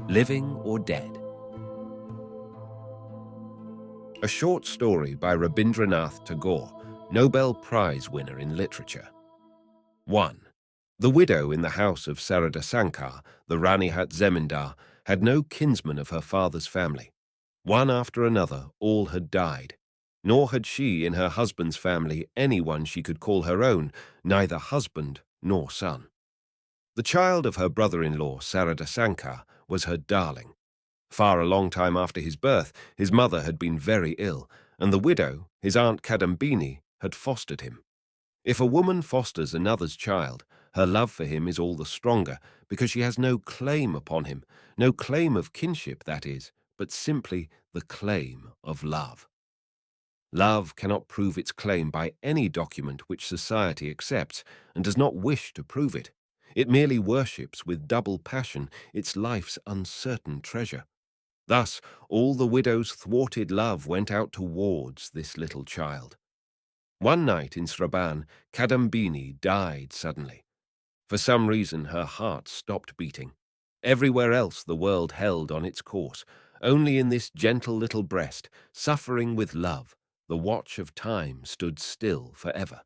Living or Dead. A short story by Rabindranath Tagore, Nobel Prize winner in literature. 1. The widow in the house of Saradasankar, the Ranihat Zemindar, had no kinsman of her father's family. One after another, all had died. Nor had she in her husband's family anyone she could call her own, neither husband nor son. The child of her brother-in-law, Saradasankar, was her darling. Far a long time after his birth, his mother had been very ill, and the widow, his aunt Kadambini, had fostered him. If a woman fosters another's child, her love for him is all the stronger, because she has no claim upon him, no claim of kinship, that is, but simply the claim of love. Love cannot prove its claim by any document which society accepts, and does not wish to prove it. It merely worships with double passion its life's uncertain treasure. Thus, all the widow's thwarted love went out towards this little child. One night in Sraban, Kadambini died suddenly. For some reason, her heart stopped beating. Everywhere else the world held on its course. Only in this gentle little breast, suffering with love, the watch of time stood still forever.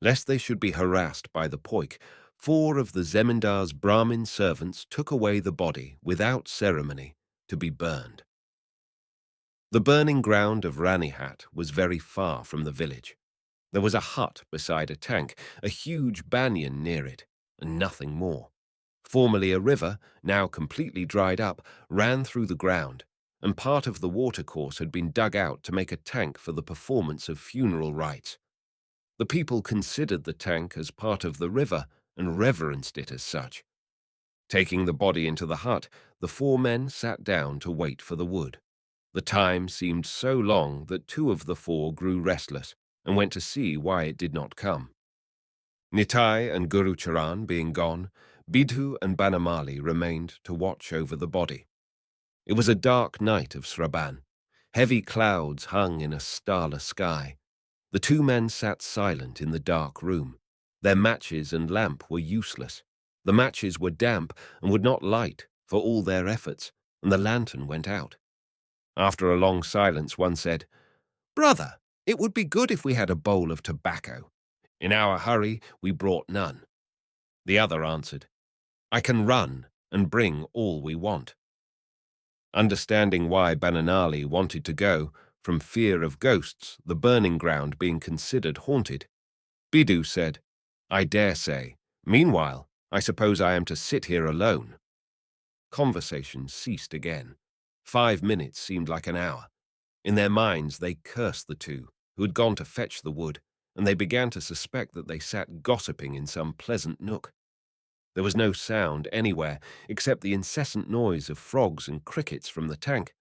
Lest they should be harassed by the poik, 4 of the Zemindar's Brahmin servants took away the body without ceremony to be burned. The burning ground of Ranihat was very far from the village. There was a hut beside a tank, a huge banyan near it, and nothing more. Formerly a river, now completely dried up, ran through the ground, and part of the watercourse had been dug out to make a tank for the performance of funeral rites. The people considered the tank as part of the river and reverenced it as such. Taking the body into the hut, the 4 men sat down to wait for the wood. The time seemed so long that 2 of the 4 grew restless and went to see why it did not come. Nitai and Gurucharan being gone, Bidhu and Banamali remained to watch over the body. It was a dark night of Sraban. Heavy clouds hung in a starless sky. The 2 men sat silent in the dark room. Their matches and lamp were useless. The matches were damp and would not light for all their efforts, and the lantern went out. After a long silence, one said, "Brother, it would be good if we had a bowl of tobacco. In our hurry, we brought none." The other answered, "I can run and bring all we want." Understanding why Bananali wanted to go, from fear of ghosts, the burning ground being considered haunted, Bidhu said, "I dare say. Meanwhile, I suppose I am to sit here alone." Conversation ceased again. 5 minutes seemed like an hour. In their minds, they cursed the 2 who had gone to fetch the wood, and they began to suspect that they sat gossiping in some pleasant nook. There was no sound anywhere except the incessant noise of frogs and crickets from the tank.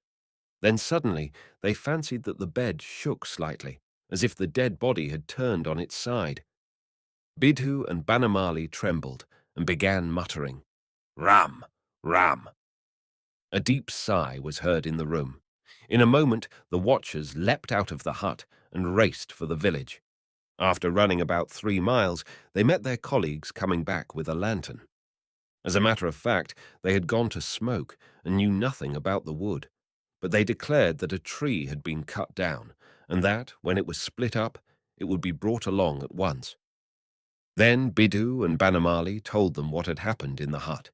Then suddenly they fancied that the bed shook slightly, as if the dead body had turned on its side. Bidhu and Banamali trembled and began muttering, "Ram! Ram!" A deep sigh was heard in the room. In a moment the watchers leapt out of the hut and raced for the village. After running about 3 miles, they met their colleagues coming back with a lantern. As a matter of fact, they had gone to smoke and knew nothing about the wood, but they declared that a tree had been cut down, and that, when it was split up, it would be brought along at once. Then Bidhu and Banamali told them what had happened in the hut.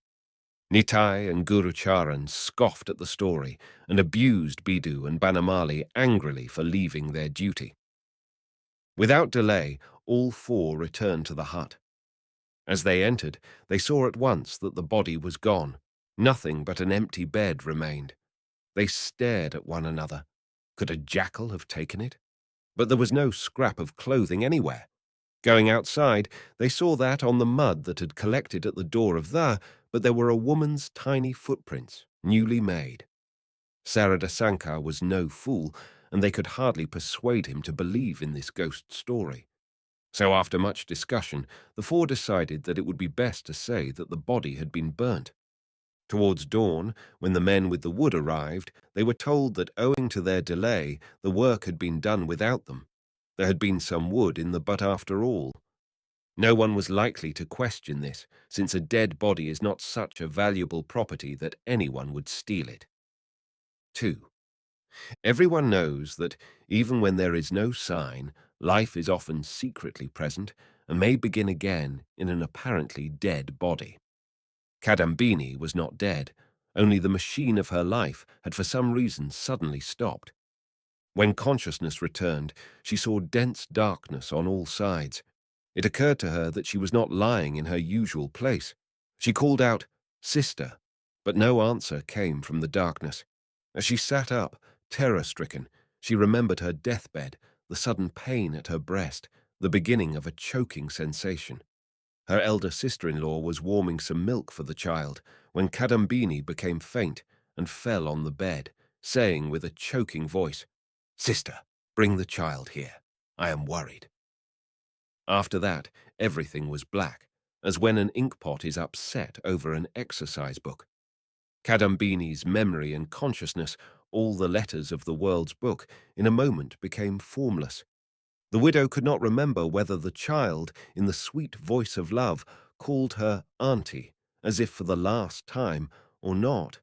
Nitai and Gurucharan scoffed at the story and abused Bidhu and Banamali angrily for leaving their duty. Without delay, all 4 returned to the hut. As they entered, they saw at once that the body was gone. Nothing but an empty bed remained. They stared at one another. Could a jackal have taken it? But there was no scrap of clothing anywhere. Going outside, they saw that on the mud that had collected at the door of but there were a woman's tiny footprints, newly made. Saradasankar was no fool, and they could hardly persuade him to believe in this ghost story. So after much discussion, the 4 decided that it would be best to say that the body had been burnt. Towards dawn, when the men with the wood arrived, they were told that owing to their delay, the work had been done without them. There had been some wood in the butt after all. No one was likely to question this, since a dead body is not such a valuable property that anyone would steal it. 2. Everyone knows that even when there is no sign, life is often secretly present and may begin again in an apparently dead body. Kadambini was not dead, only the machine of her life had for some reason suddenly stopped. When consciousness returned, she saw dense darkness on all sides. It occurred to her that she was not lying in her usual place. She called out, "Sister," but no answer came from the darkness. As she sat up, terror-stricken, she remembered her deathbed, the sudden pain at her breast, the beginning of a choking sensation. Her elder sister-in-law was warming some milk for the child when Kadambini became faint and fell on the bed, saying with a choking voice, "Sister, bring the child here. I am worried." After that, everything was black, as when an inkpot is upset over an exercise book. Kadambini's memory and consciousness, all the letters of the world's book, in a moment became formless. The widow could not remember whether the child, in the sweet voice of love, called her auntie, as if for the last time, or not.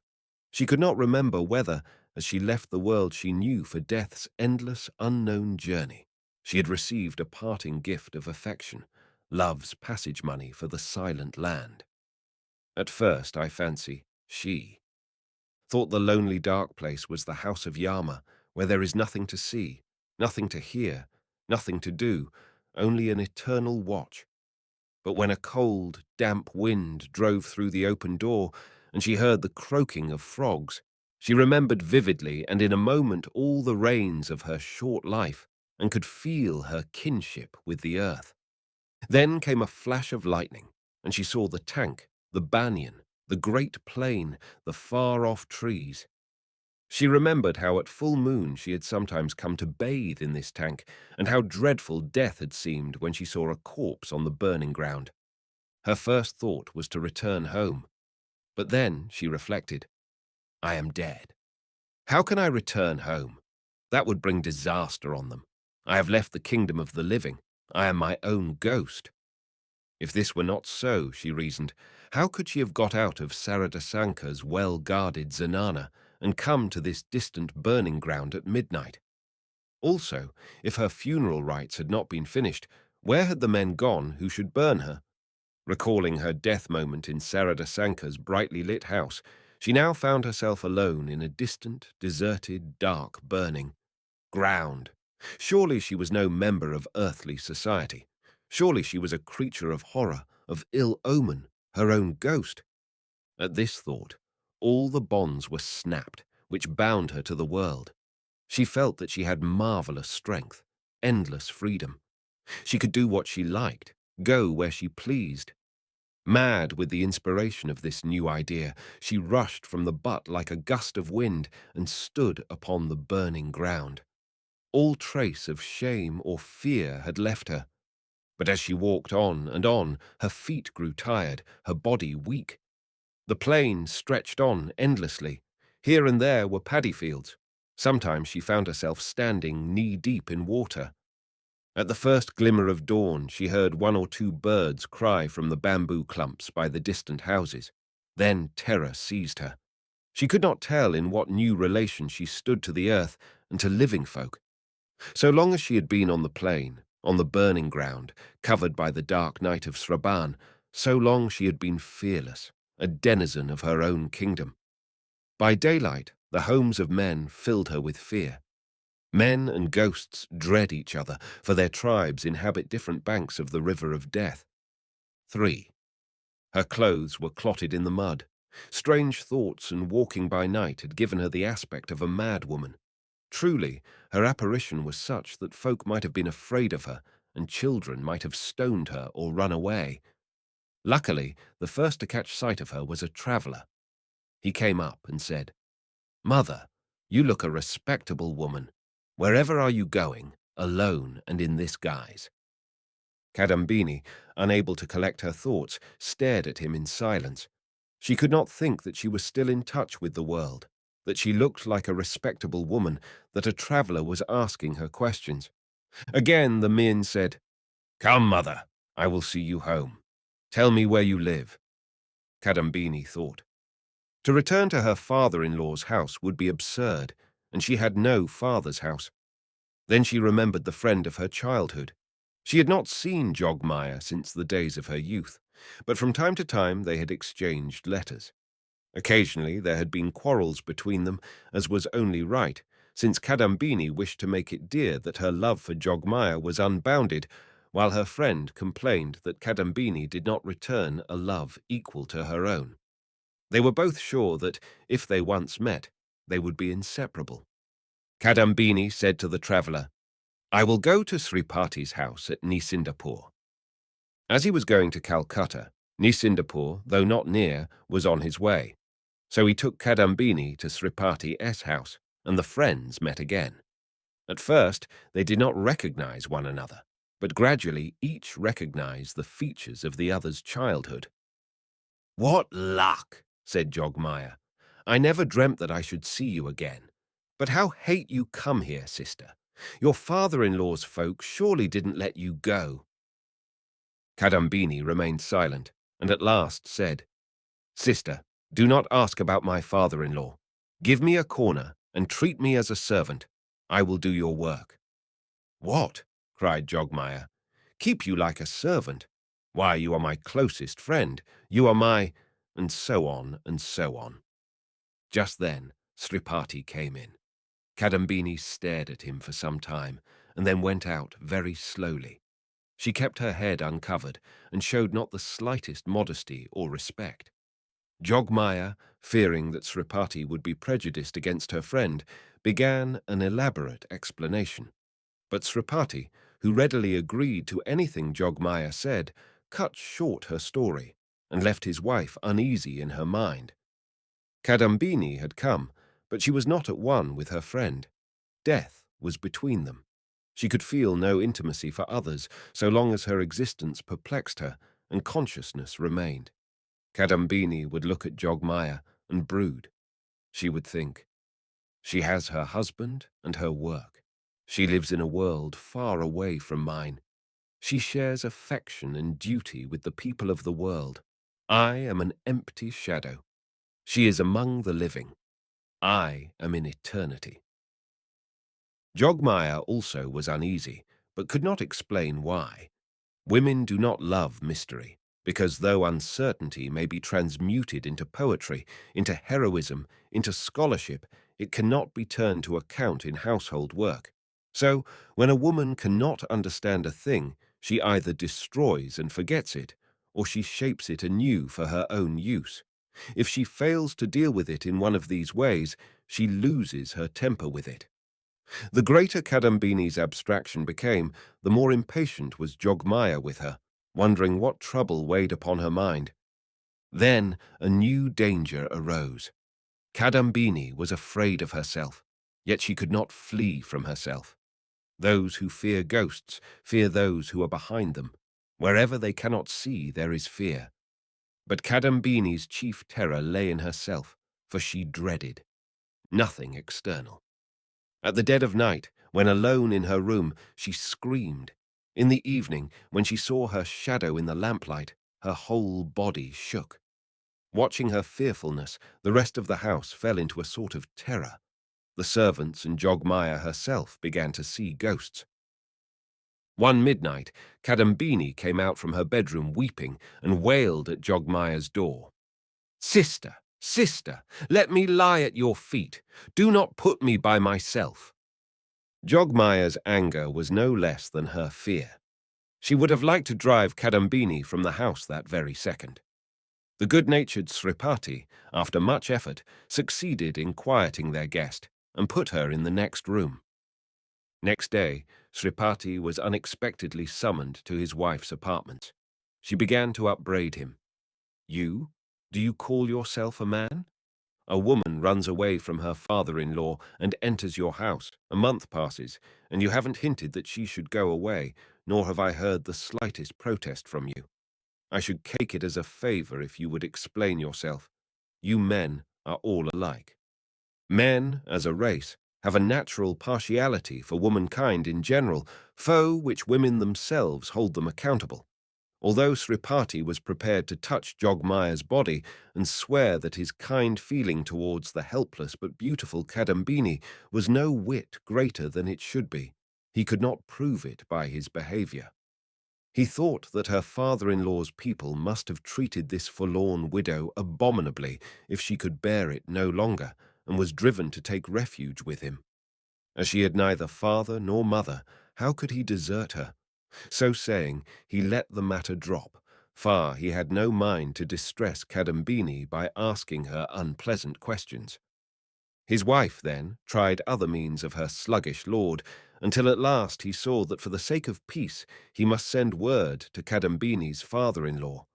She could not remember whether, as she left the world she knew for death's endless, unknown journey, she had received a parting gift of affection, love's passage money for the silent land. At first, I fancy, she thought the lonely dark place was the house of Yama, where there is nothing to see, nothing to hear, nothing to do, only an eternal watch. But when a cold, damp wind drove through the open door, and she heard the croaking of frogs, she remembered vividly and in a moment all the rains of her short life, and could feel her kinship with the earth. Then came a flash of lightning, and she saw the tank, the banyan, the great plain, the far-off trees. She remembered how at full moon she had sometimes come to bathe in this tank, and how dreadful death had seemed when she saw a corpse on the burning ground. Her first thought was to return home. But then, she reflected, I am dead. How can I return home? That would bring disaster on them. I have left the kingdom of the living. I am my own ghost. If this were not so, she reasoned, how could she have got out of Saradasankar's well-guarded zenana and come to this distant burning ground at midnight? Also, if her funeral rites had not been finished, where had the men gone who should burn her? Recalling her death moment in Saradasankar's brightly lit house, she now found herself alone in a distant, deserted, dark, burning ground. Surely she was no member of earthly society. Surely she was a creature of horror, of ill omen, her own ghost. At this thought, all the bonds were snapped, which bound her to the world. She felt that she had marvelous strength, endless freedom. She could do what she liked, go where she pleased. Mad with the inspiration of this new idea, she rushed from the butt like a gust of wind and stood upon the burning ground. All trace of shame or fear had left her. But as she walked on and on, her feet grew tired, her body weak. The plain stretched on endlessly. Here and there were paddy fields. Sometimes she found herself standing knee-deep in water. At the first glimmer of dawn, she heard one or two birds cry from the bamboo clumps by the distant houses. Then terror seized her. She could not tell in what new relation she stood to the earth and to living folk. So long as she had been on the plain, on the burning ground, covered by the dark night of Sraban, so long she had been fearless, a denizen of her own kingdom. By daylight, the homes of men filled her with fear. Men and ghosts dread each other, for their tribes inhabit different banks of the river of death. 3. Her clothes were clotted in the mud. Strange thoughts and walking by night had given her the aspect of a mad woman. Truly, her apparition was such that folk might have been afraid of her, and children might have stoned her or run away. Luckily, the first to catch sight of her was a traveller. He came up and said, "Mother, you look a respectable woman. Wherever are you going, alone and in this guise?" Kadambini, unable to collect her thoughts, stared at him in silence. She could not think that she was still in touch with the world, that she looked like a respectable woman, that a traveller was asking her questions. Again the Min said, "Come, mother, I will see you home. Tell me where you live. Kadambini thought. To return to her father-in-law's house would be absurd, and she had no father's house. Then she remembered the friend of her childhood. She had not seen Jogmaya since the days of her youth, but from time to time they had exchanged letters. Occasionally there had been quarrels between them, as was only right, since Kadambini wished to make it dear that her love for Jogmaya was unbounded, while her friend complained that Kadambini did not return a love equal to her own. They were both sure that, if they once met, they would be inseparable. Kadambini said to the traveller, I will go to Sripati's house at Nisindapur. As he was going to Calcutta, Nisindapur, though not near, was on his way. So he took Kadambini to Sripati's house, and the friends met again. At first, they did not recognize one another, but gradually each recognized the features of the other's childhood. What luck, said Jogmaya. I never dreamt that I should see you again. But how hate you come here, sister? Your father-in-law's folk surely didn't let you go. Kadambini remained silent, and at last said, Sister, do not ask about my father-in-law. Give me a corner and treat me as a servant. I will do your work. What? Cried Jogmaya. Keep you like a servant? Why, you are my closest friend. You are my... and so on and so on. Just then, Sripati came in. Kadambini stared at him for some time and then went out very slowly. She kept her head uncovered and showed not the slightest modesty or respect. Jogmaya, fearing that Sripati would be prejudiced against her friend, began an elaborate explanation. But Sripati, who readily agreed to anything Jogmaya said, cut short her story and left his wife uneasy in her mind. Kadambini had come, but she was not at one with her friend. Death was between them. She could feel no intimacy for others so long as her existence perplexed her and consciousness remained. Kadambini would look at Jogmaya and brood. She would think, she has her husband and her work. She lives in a world far away from mine. She shares affection and duty with the people of the world. I am an empty shadow. She is among the living. I am in eternity. Jogmaya also was uneasy, but could not explain why. Women do not love mystery, because though uncertainty may be transmuted into poetry, into heroism, into scholarship, it cannot be turned to account in household work. So, when a woman cannot understand a thing, she either destroys and forgets it, or she shapes it anew for her own use. If she fails to deal with it in one of these ways, she loses her temper with it. The greater Kadambini's abstraction became, the more impatient was Jogmaya with her, wondering what trouble weighed upon her mind. Then a new danger arose. Kadambini was afraid of herself, yet she could not flee from herself. Those who fear ghosts fear those who are behind them. Wherever they cannot see, there is fear. But Kadambini's chief terror lay in herself, for she dreaded nothing external. At the dead of night, when alone in her room, she screamed. In the evening, when she saw her shadow in the lamplight, her whole body shook. Watching her fearfulness, the rest of the house fell into a sort of terror. The servants and Jogmaya herself began to see ghosts. One midnight, Kadambini came out from her bedroom weeping and wailed at Jogmaya's door. Sister, sister, let me lie at your feet. Do not put me by myself. Jogmaya's anger was no less than her fear. She would have liked to drive Kadambini from the house that very second. The good-natured Sripati, after much effort, succeeded in quieting their guest and put her in the next room. Next day, Sripati was unexpectedly summoned to his wife's apartments. She began to upbraid him. You? Do you call yourself a man? A woman runs away from her father-in-law and enters your house. A month passes, and you haven't hinted that she should go away, nor have I heard the slightest protest from you. I should take it as a favor if you would explain yourself. You men are all alike. Men, as a race, have a natural partiality for womankind in general, for which women themselves hold them accountable. Although Sripati was prepared to touch Jogmaya's body and swear that his kind feeling towards the helpless but beautiful Kadambini was no whit greater than it should be, he could not prove it by his behavior. He thought that her father-in-law's people must have treated this forlorn widow abominably if she could bear it no longer, and was driven to take refuge with him. As she had neither father nor mother, how could he desert her? So saying, he let the matter drop, for he had no mind to distress Kadambini by asking her unpleasant questions. His wife, then, tried other means of her sluggish lord, until at last he saw that for the sake of peace he must send word to Kadambini's father-in-law.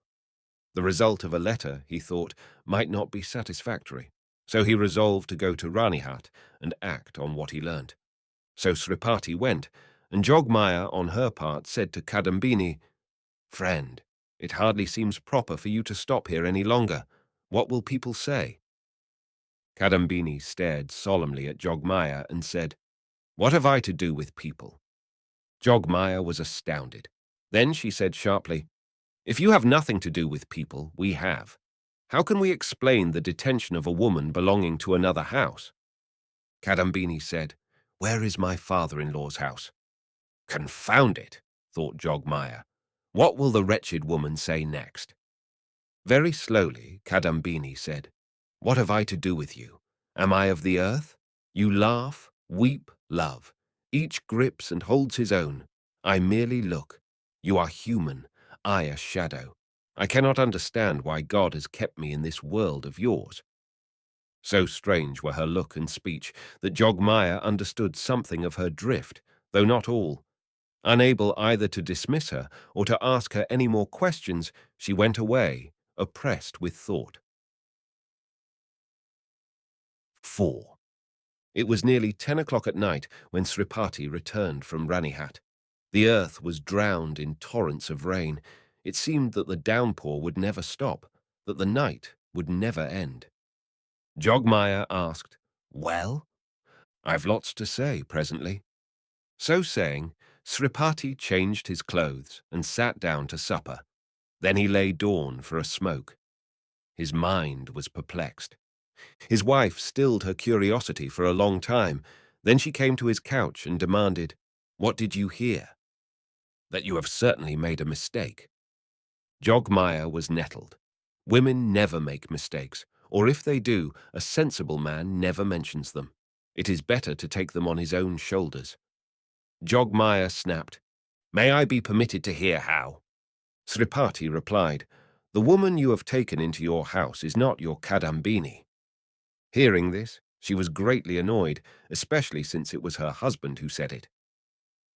The result of a letter, he thought, might not be satisfactory, so he resolved to go to Ranihat and act on what he learnt. So Sripati went, and Jogmaya, on her part, said to Kadambini, "Friend, it hardly seems proper for you to stop here any longer. What will people say?" Kadambini stared solemnly at Jogmaya and said, "What have I to do with people?" Jogmaya was astounded. Then she said sharply, "If you have nothing to do with people, we have. How can we explain the detention of a woman belonging to another house?" Kadambini said, "Where is my father-in-law's house?" "Confound it," thought Jogmaya. "What will the wretched woman say next?" Very slowly, Kadambini said, "What have I to do with you? Am I of the earth? You laugh, weep, love. Each grips and holds his own. I merely look. You are human, I a shadow. I cannot understand why God has kept me in this world of yours." So strange were her look and speech that Jogmaya understood something of her drift, though not all. Unable either to dismiss her or to ask her any more questions, she went away, oppressed with thought. 4. It was nearly 10 o'clock at night when Sripati returned from Ranihat. The earth was drowned in torrents of rain. It seemed that the downpour would never stop, that the night would never end. Jogmaya asked, "Well?" "I've lots to say presently." So saying, Sripati changed his clothes and sat down to supper. Then he lay down for a smoke. His mind was perplexed. His wife stilled her curiosity for a long time. Then she came to his couch and demanded, "What did you hear?" "That you have certainly made a mistake." Jogmaya was nettled. Women never make mistakes, or if they do, a sensible man never mentions them. It is better to take them on his own shoulders. Jogmaya snapped, "May I be permitted to hear how?" Sripati replied, "The woman you have taken into your house is not your Kadambini." Hearing this, she was greatly annoyed, especially since it was her husband who said it.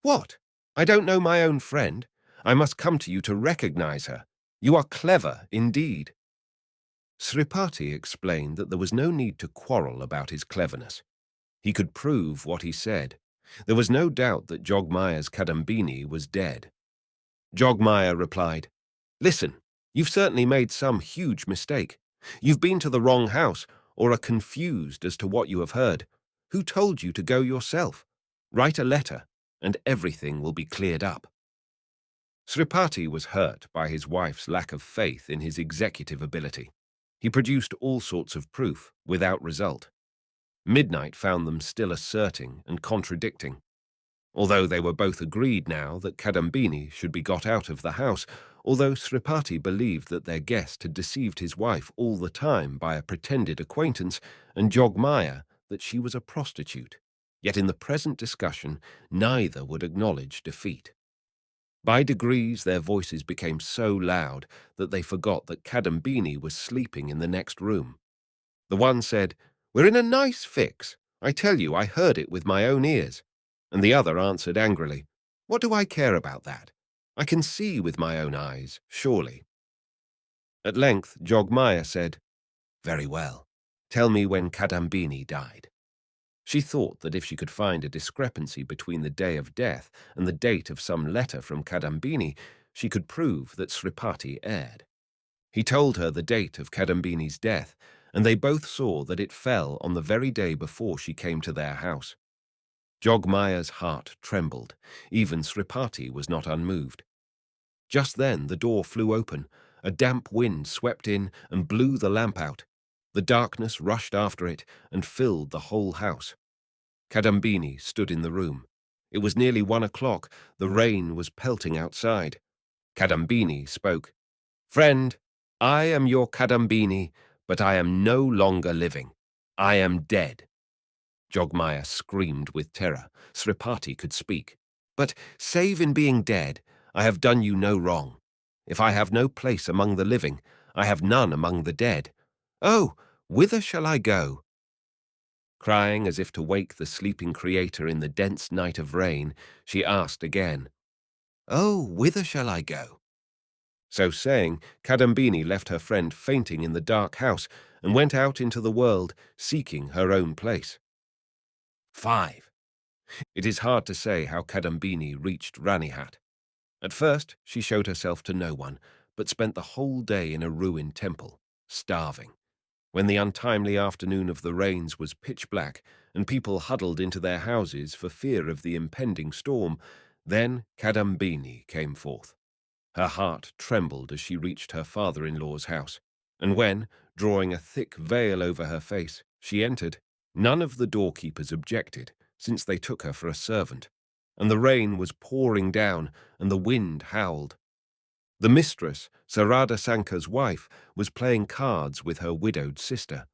"What? I don't know my own friend. I must come to you to recognize her. You are clever, indeed." Sripati explained that there was no need to quarrel about his cleverness. He could prove what he said. There was no doubt that Jogmaya's Kadambini was dead. Jogmaya replied, "Listen, you've certainly made some huge mistake. You've been to the wrong house, or are confused as to what you have heard. Who told you to go yourself? Write a letter, and everything will be cleared up." Sripati was hurt by his wife's lack of faith in his executive ability. He produced all sorts of proof, without result. Midnight found them still asserting and contradicting. Although they were both agreed now that Kadambini should be got out of the house, although Sripati believed that their guest had deceived his wife all the time by a pretended acquaintance, and Jogmaya that she was a prostitute. Yet in the present discussion, neither would acknowledge defeat. By degrees their voices became so loud that they forgot that Kadambini was sleeping in the next room. The one said, "We're in a nice fix. I tell you, I heard it with my own ears." And the other answered angrily, "What do I care about that? I can see with my own eyes, surely." At length Jogmaya said, "Very well. Tell me when Kadambini died." She thought that if she could find a discrepancy between the day of death and the date of some letter from Kadambini, she could prove that Sripati erred. He told her the date of Kadambini's death, and they both saw that it fell on the very day before she came to their house. Jogmaya's heart trembled. Even Sripati was not unmoved. Just then the door flew open. A damp wind swept in and blew the lamp out. The darkness rushed after it and filled the whole house. Kadambini stood in the room. It was nearly 1 o'clock. The rain was pelting outside. Kadambini spoke. "Friend, I am your Kadambini, but I am no longer living. I am dead." Jogmaya screamed with terror. Sripati could speak. "But save in being dead, I have done you no wrong. If I have no place among the living, I have none among the dead. Oh, whither shall I go?" Crying as if to wake the sleeping creator in the dense night of rain, she asked again, "Oh, whither shall I go?" So saying, Kadambini left her friend fainting in the dark house and went out into the world, seeking her own place. 5. It is hard to say how Kadambini reached Ranihat. At first, she showed herself to no one, but spent the whole day in a ruined temple, starving. When the untimely afternoon of the rains was pitch black and people huddled into their houses for fear of the impending storm, then Kadambini came forth. Her heart trembled as she reached her father-in-law's house, and when, drawing a thick veil over her face, she entered, none of the doorkeepers objected, since they took her for a servant, and the rain was pouring down and the wind howled. The mistress, Sarada Sankar's wife, was playing cards with her widowed sister.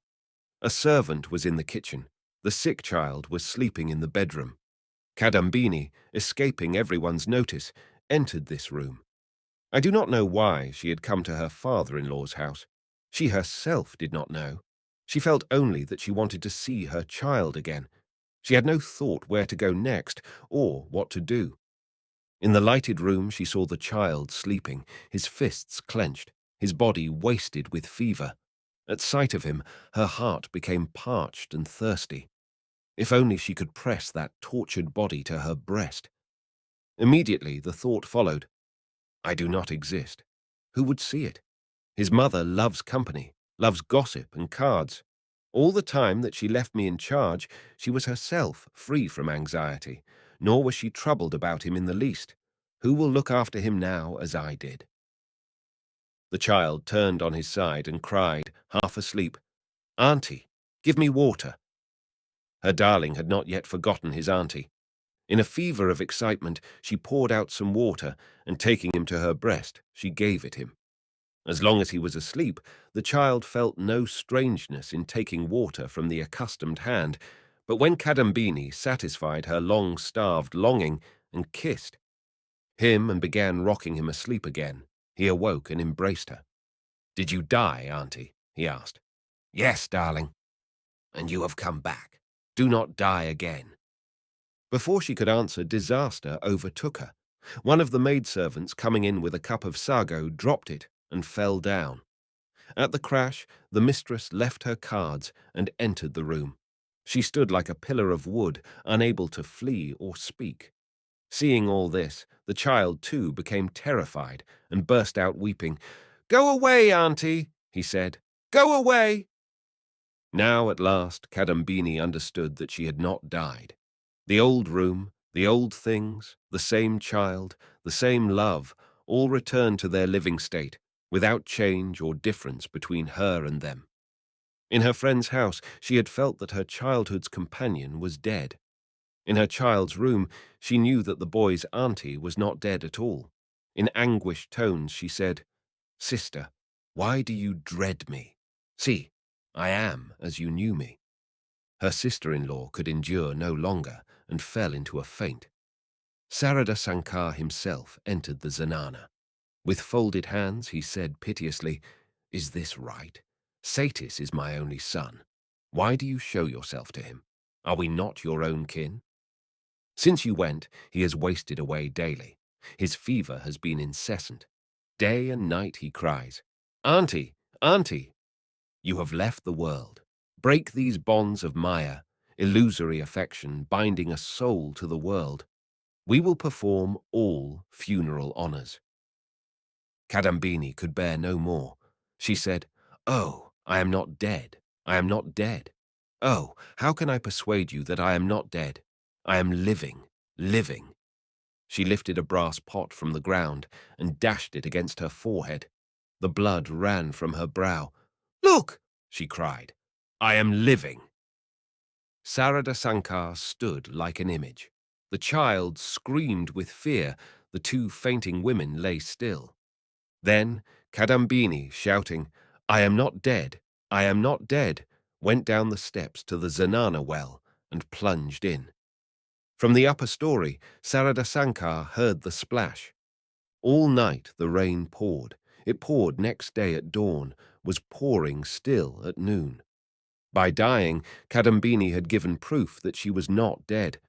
A servant was in the kitchen. The sick child was sleeping in the bedroom. Kadambini, escaping everyone's notice, entered this room. I do not know why she had come to her father-in-law's house. She herself did not know. She felt only that she wanted to see her child again. She had no thought where to go next or what to do. In the lighted room she saw the child sleeping, his fists clenched, his body wasted with fever. At sight of him, her heart became parched and thirsty. If only she could press that tortured body to her breast. Immediately the thought followed, I do not exist. Who would see it? His mother loves company, loves gossip and cards. All the time that she left me in charge, she was herself free from anxiety, nor was she troubled about him in the least. Who will look after him now as I did? The child turned on his side and cried, half asleep, "Auntie, give me water." Her darling had not yet forgotten his auntie. In a fever of excitement, she poured out some water, and taking him to her breast, she gave it him. As long as he was asleep, the child felt no strangeness in taking water from the accustomed hand, but when Kadambini satisfied her long-starved longing and kissed him and began rocking him asleep again, he awoke and embraced her. "Did you die, auntie?" he asked. "Yes, darling." "And you have come back. Do not die again." Before she could answer, disaster overtook her. One of the maidservants coming in with a cup of sago dropped it and fell down. At the crash, the mistress left her cards and entered the room. She stood like a pillar of wood, unable to flee or speak. Seeing all this, the child too became terrified and burst out weeping. "Go away, auntie," he said. "Go away." Now at last Kadambini understood that she had not died. The old room, the old things, the same child, the same love, all returned to their living state, without change or difference between her and them. In her friend's house, she had felt that her childhood's companion was dead. In her child's room, she knew that the boy's auntie was not dead at all. In anguished tones, she said, "Sister, why do you dread me? See, I am as you knew me." Her sister-in-law could endure no longer and fell into a faint. Sarada Sankar himself entered the zanana. With folded hands, he said piteously, "Is this right? Satis is my only son. Why do you show yourself to him? Are we not your own kin? Since you went, he has wasted away daily. His fever has been incessant. Day and night he cries, 'Auntie, auntie!' You have left the world. Break these bonds of Maya, illusory affection binding a soul to the world. We will perform all funeral honors." Kadambini could bear no more. She said, "Oh, I am not dead. I am not dead. Oh, how can I persuade you that I am not dead? I am living, living." She lifted a brass pot from the ground and dashed it against her forehead. The blood ran from her brow. "Look!" she cried. "I am living." Sarada Sankar stood like an image. The child screamed with fear. The two fainting women lay still. Then Kadambini, shouting, "I am not dead, I am not dead," went down the steps to the Zanana well and plunged in. From the upper story, Sarada Sankar heard the splash. All night the rain poured. It poured next day at dawn, was pouring still at noon. By dying, Kadambini had given proof that she was not dead,